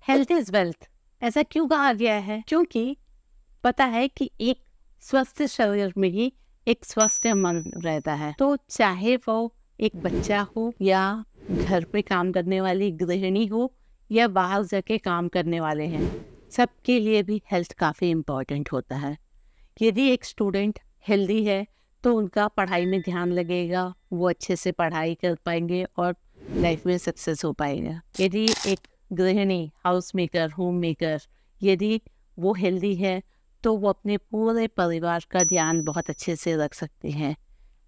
Health is wealth ऐसा क्यों कहा गया है? क्योंकि पता है कि एक स्वस्थ शरीर में ही एक स्वस्थ मन रहता है। तो चाहे वो एक बच्चा हो या घर पे काम करने वाली गृहिणी हो या बाहर जाके काम करने वाले हैं, सबके लिए भी हेल्थ काफ़ी इम्पोर्टेंट होता है। यदि एक स्टूडेंट हेल्दी है तो उनका पढ़ाई में ध्यान लगेगा, वो अच्छे से पढ़ाई कर पाएंगे और लाइफ में सक्सेस हो पाएगा। यदि एक गृहिणी, हाउस मेकर, होम मेकर, यदि वो हेल्दी है तो वो अपने पूरे परिवार का ध्यान बहुत अच्छे से रख सकते हैं।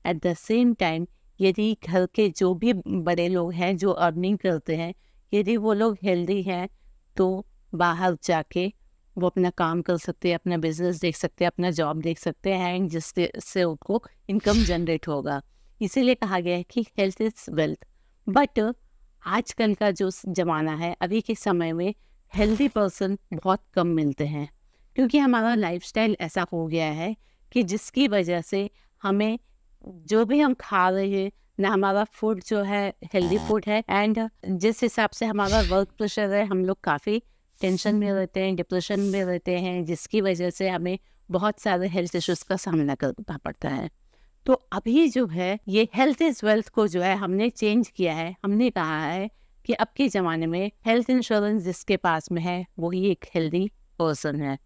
एट द सेम टाइम यदि घर के जो भी बड़े लोग हैं जो अर्निंग करते हैं, यदि वो लोग हेल्दी हैं तो बाहर जाके वो अपना काम कर सकते हैं, अपना बिजनेस देख सकते हैं, अपना जॉब देख सकते हैं एंड जिससे उनको इनकम जनरेट होगा। इसीलिए कहा गया है कि हेल्थ इज वेल्थ। बट आजकल का जो ज़माना है, अभी के समय में हेल्दी पर्सन बहुत कम मिलते हैं, क्योंकि हमारा लाइफस्टाइल ऐसा हो गया है कि जिसकी वजह से हमें जो भी हम खा रहे हैं ना, हमारा फूड जो है हेल्दी फूड है एंड जिस हिसाब से हमारा वर्क प्रेशर है, हम लोग काफ़ी टेंशन में रहते हैं, डिप्रेशन में रहते हैं, जिसकी वजह से हमें बहुत सारे हेल्थ इश्यूज़ का सामना करना पड़ता है। तो अभी जो है ये हेल्थ इज़ वेल्थ को जो है हमने चेंज किया है। हमने कहा है कि अब के ज़माने में हेल्थ इंश्योरेंस जिसके पास में है वही एक हेल्दी पर्सन है।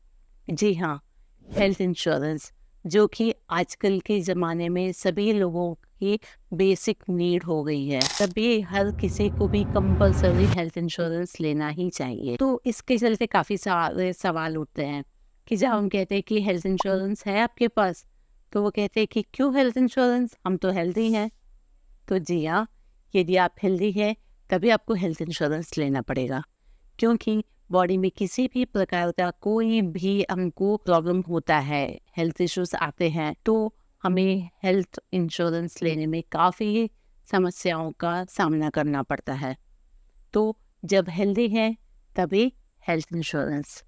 जी हाँ, हेल्थ इंश्योरेंस जो कि आजकल के ज़माने में सभी लोगों की बेसिक नीड हो गई है। तभी हर किसी को भी कंपल्सरी हेल्थ इंश्योरेंस लेना ही चाहिए। तो इसके चलते काफ़ी सारे सवाल उठते हैं कि जब हम कहते हैं कि हेल्थ इंश्योरेंस है आपके पास, तो वो कहते हैं कि क्यों हेल्थ इंश्योरेंस, हम तो हेल्दी हैं। तो जी हाँ, यदि आप हेल्दी हैं तभी आपको हेल्थ इंश्योरेंस लेना पड़ेगा, क्योंकि बॉडी में किसी भी प्रकार का कोई भी हमको प्रॉब्लम होता है, हेल्थ इश्यूज आते हैं, तो हमें हेल्थ इंश्योरेंस लेने में काफ़ी समस्याओं का सामना करना पड़ता है। तो जब हेल्दी है तभी हेल्थ इंश्योरेंस।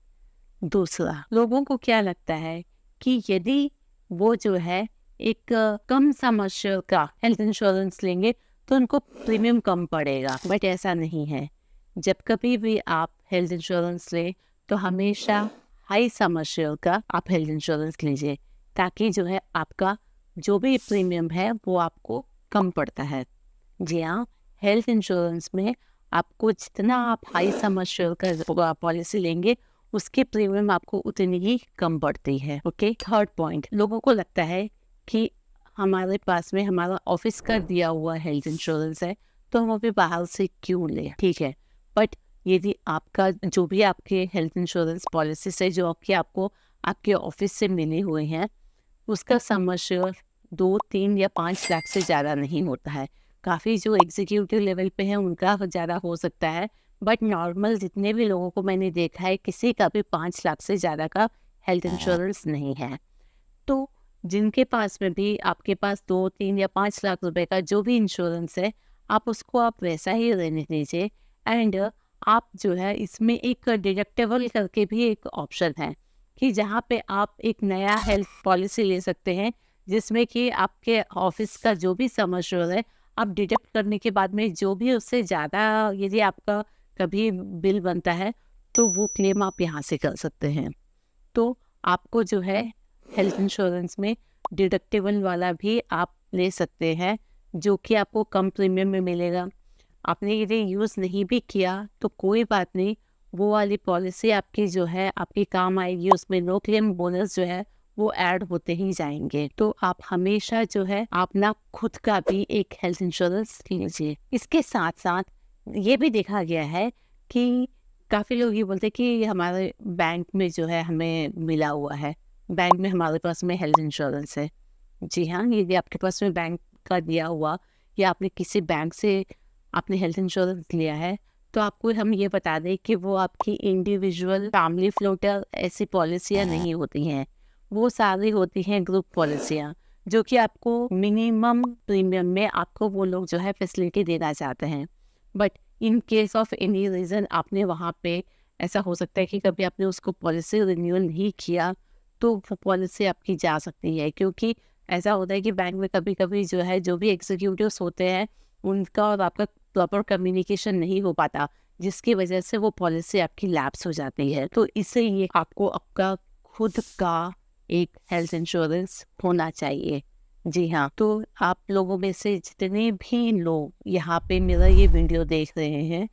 दूसरा, लोगों को क्या लगता है कि यदि वो जो है एक कम सम एश्योर्ड का हेल्थ इंश्योरेंस लेंगे तो उनको प्रीमियम कम पड़ेगा, बट ऐसा नहीं है। जब कभी भी आप हेल्थ इंश्योरेंस लें तो हमेशा हाई सम एश्योर्ड का आप हेल्थ इंश्योरेंस लीजिए, ताकि जो है आपका जो भी प्रीमियम है वो आपको कम पड़ता है। जी हाँ, हेल्थ इंश्योरेंस में आपको जितना आप हाई सम एश्योर्ड का पॉलिसी लेंगे उसकी प्रीमियम आपको उतनी ही कम पड़ती है। ओके, थर्ड पॉइंट, लोगों को लगता है कि हमारे पास में हमारा ऑफिस का दिया हुआ हेल्थ इंश्योरेंस है तो हम अभी बाहर से क्यों लें? ठीक है, बट यदि आपका जो भी आपके हेल्थ इंश्योरेंस पॉलिसी से जो आपको आपके ऑफिस से मिले हुए हैं उसका सम एश्योर्ड 2, 3 या 5 लाख से ज़्यादा नहीं होता है। काफ़ी जो एग्जीक्यूटिव लेवल पे है उनका ज़्यादा हो सकता है, बट नॉर्मल जितने भी लोगों को मैंने देखा है किसी का भी 5 लाख से ज़्यादा का हेल्थ इंश्योरेंस नहीं है। तो जिनके पास में भी आपके पास 2, 3 या 5 लाख रुपए का जो भी इंश्योरेंस है, आप उसको आप वैसा ही रहने दीजिए एंड आप जो है इसमें एक डिडक्टेबल करके भी एक ऑप्शन है कि जहाँ पे आप एक नया हेल्थ पॉलिसी ले सकते हैं, जिसमें कि आपके ऑफिस का जो भी सम एश्योर्ड है आप डिडक्ट करने के बाद में जो भी उससे ज़्यादा यदि आपका कभी बिल बनता है तो वो क्लेम आप यहाँ से कर सकते हैं। तो आपको जो है हेल्थ इंश्योरेंस में डिडक्टेबल वाला भी आप ले सकते हैं, जो कि आपको कम प्रीमियम में मिलेगा। आपने यदि यूज़ नहीं भी किया तो कोई बात नहीं, वो वाली पॉलिसी आपकी जो है आपके काम आएगी, उसमें नो क्लेम बोनस जो है वो ऐड होते ही जाएंगे। तो आप हमेशा जो है अपना खुद का भी एक हेल्थ इंश्योरेंस लीजिए। इसके साथ साथ ये भी देखा गया है कि काफ़ी लोग ये बोलते हैं कि हमारे बैंक में जो है हमें मिला हुआ है, बैंक में हमारे पास में हेल्थ इंश्योरेंस है। जी हाँ, यदि आपके पास में बैंक का दिया हुआ या आपने किसी बैंक से आपने हेल्थ इंश्योरेंस लिया है, तो आपको हम ये बता दें कि वो आपकी इंडिविजुअल, फैमिली फ्लोटर ऐसी पॉलिसियाँ नहीं होती हैं। वो सारी होती हैं ग्रुप पॉलिसियाँ, जो कि आपको मिनिमम प्रीमियम में आपको वो लोग जो है फैसिलिटी देना चाहते हैं। But in case of any reason आपने वहाँ पे ऐसा हो सकता है कि कभी आपने उसको पॉलिसी रिन्यूअल नहीं किया, तो वो पॉलिसी आपकी जा सकती है, क्योंकि ऐसा होता है कि बैंक में कभी-कभी जो है जो भी एग्जीक्यूटिव्स होते हैं, उनका और आपका प्रॉपर कम्युनिकेशन नहीं हो पाता। जिसकी वजह से वो पॉलिसी आपकी लैप्स हो जाती है। तो इसीलिए आपको आपका खुद का एक हेल्थ इंश्योरेंस होना चाहिए। जी हाँ, तो आप लोगों में से जितने भी लोग यहाँ पे मेरा ये वीडियो देख रहे हैं,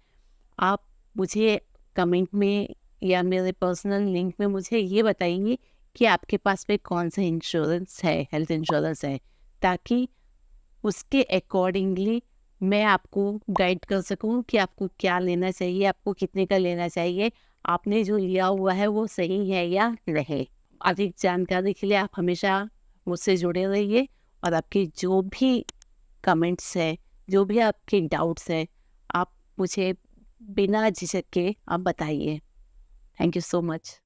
आप मुझे कमेंट में या मेरे पर्सनल लिंक में मुझे ये बताइए कि आपके पास में कौन सा इंश्योरेंस है, हेल्थ इंश्योरेंस है, ताकि उसके अकॉर्डिंगली मैं आपको गाइड कर सकूं कि आपको क्या लेना चाहिए, आपको कितने का लेना चाहिए, आपने जो लिया हुआ है वो सही है या नहीं। अधिक जानकारी के लिए आप हमेशा मुझसे जुड़े रहिए और आपके जो भी कमेंट्स हैं, जो भी आपके डाउट्स हैं, आप मुझे बिना झिझक के आप बताइए। Thank you so much.